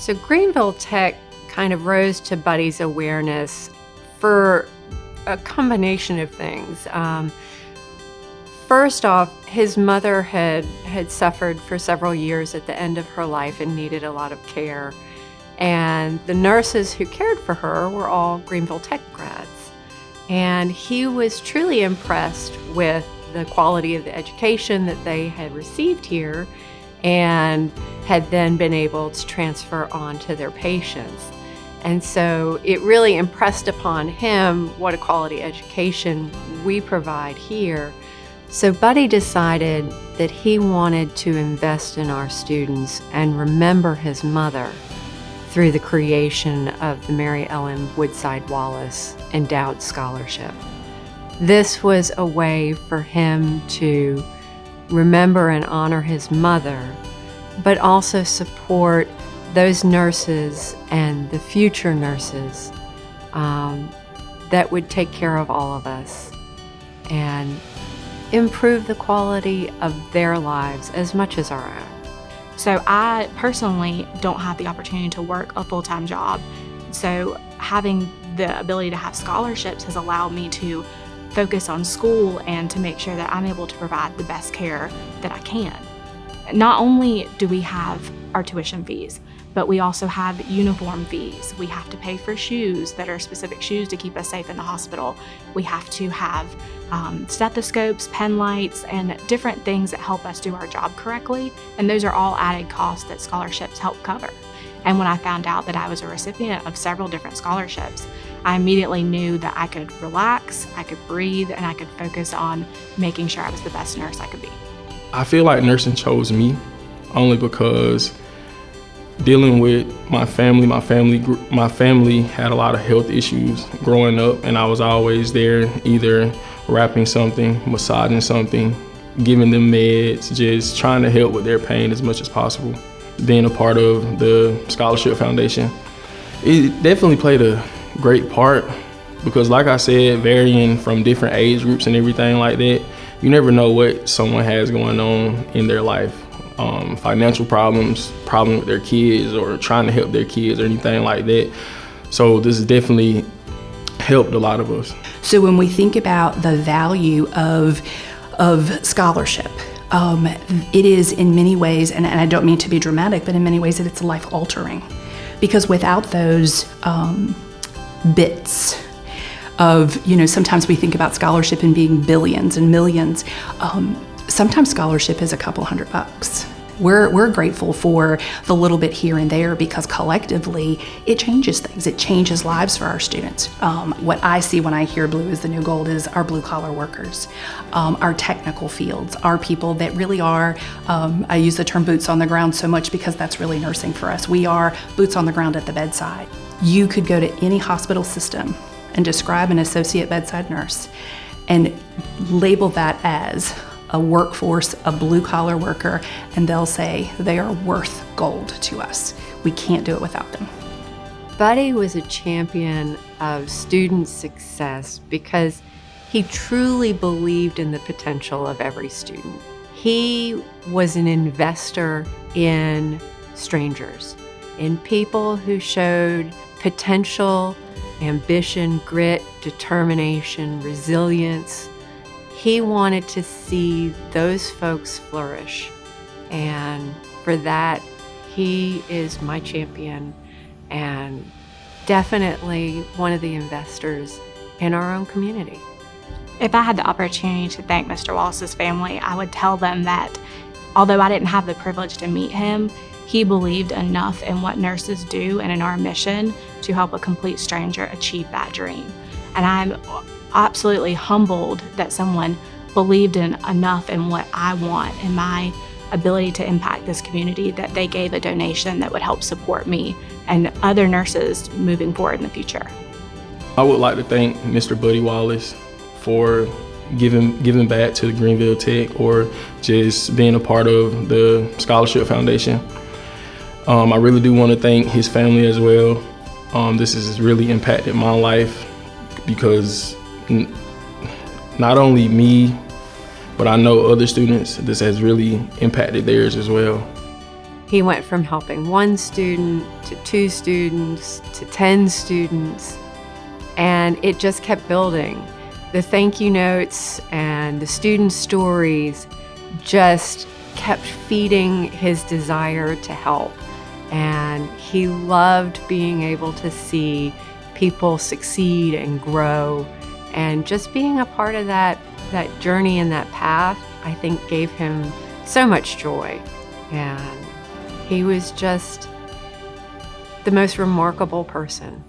So Greenville Tech kind of rose to Buddy's awareness for a combination of things. First off, his mother had suffered for several years at the end of her life and needed a lot of care. And the nurses who cared for her were all Greenville Tech grads. And he was truly impressed with the quality of the education that they had received here and had then been able to transfer on to their patients. And so it really impressed upon him what a quality education we provide here. So Buddy decided that he wanted to invest in our students and remember his mother through the creation of the Mary Ellen Woodside Wallace Endowed Scholarship. This was a way for him to remember and honor his mother, but also support those nurses and the future nurses that would take care of all of us and improve the quality of their lives as much as our own. So I personally don't have the opportunity to work a full-time job. So having the ability to have scholarships has allowed me to focus on school and to make sure that I'm able to provide the best care that I can. Not only do we have our tuition fees, but we also have uniform fees. We have to pay for shoes that are specific shoes to keep us safe in the hospital. We have to have stethoscopes, pen lights, and different things that help us do our job correctly. And those are all added costs that scholarships help cover. And when I found out that I was a recipient of several different scholarships, I immediately knew that I could relax, I could breathe, and I could focus on making sure I was the best nurse I could be. I feel like nursing chose me only because dealing with my family had a lot of health issues growing up, and I was always there either wrapping something, massaging something, giving them meds, just trying to help with their pain as much as possible. Being a part of the Scholarship Foundation, it definitely played a great part because, like I said, varying from different age groups and everything like that, you never know what someone has going on in their life. Financial problems with their kids or trying to help their kids or anything like that. So this has definitely helped a lot of us. So when we think about the value of scholarship, it is in many ways, and I don't mean to be dramatic, but in many ways it's life altering. Because without those bits of, sometimes we think about scholarship and being billions and millions. Sometimes scholarship is a couple $100. We're grateful for the little bit here and there because collectively it changes things. It changes lives for our students. What I see when I hear blue is the new gold is our blue collar workers, our technical fields, our people that really are, I use the term boots on the ground so much because that's really nursing for us. We are boots on the ground at the bedside. You could go to any hospital system and describe an associate bedside nurse and label that as a workforce, a blue-collar worker, and they'll say they are worth gold to us. We can't do it without them. Buddy was a champion of student success because he truly believed in the potential of every student. He was an investor in strangers, in people who showed potential, ambition, grit, determination, resilience. He wanted to see those folks flourish. And for that, he is my champion and definitely one of the investors in our own community. If I had the opportunity to thank Mr. Wallace's family, I would tell them that although I didn't have the privilege to meet him, he believed enough in what nurses do and in our mission to help a complete stranger achieve that dream. And I'm absolutely humbled that someone believed in enough in what I want and my ability to impact this community that they gave a donation that would help support me and other nurses moving forward in the future. I would like to thank Mr. Buddy Wallace for giving back to the Greenville Tech or just being a part of the Scholarship Foundation. I really do want to thank his family as well. This has really impacted my life because not only me, but I know other students, this has really impacted theirs as well. He went from helping 1 student to 2 students to 10 students, and it just kept building. The thank you notes and the student stories just kept feeding his desire to help. And he loved being able to see people succeed and grow. And just being a part of that journey and that path, I think gave him so much joy. And he was just the most remarkable person.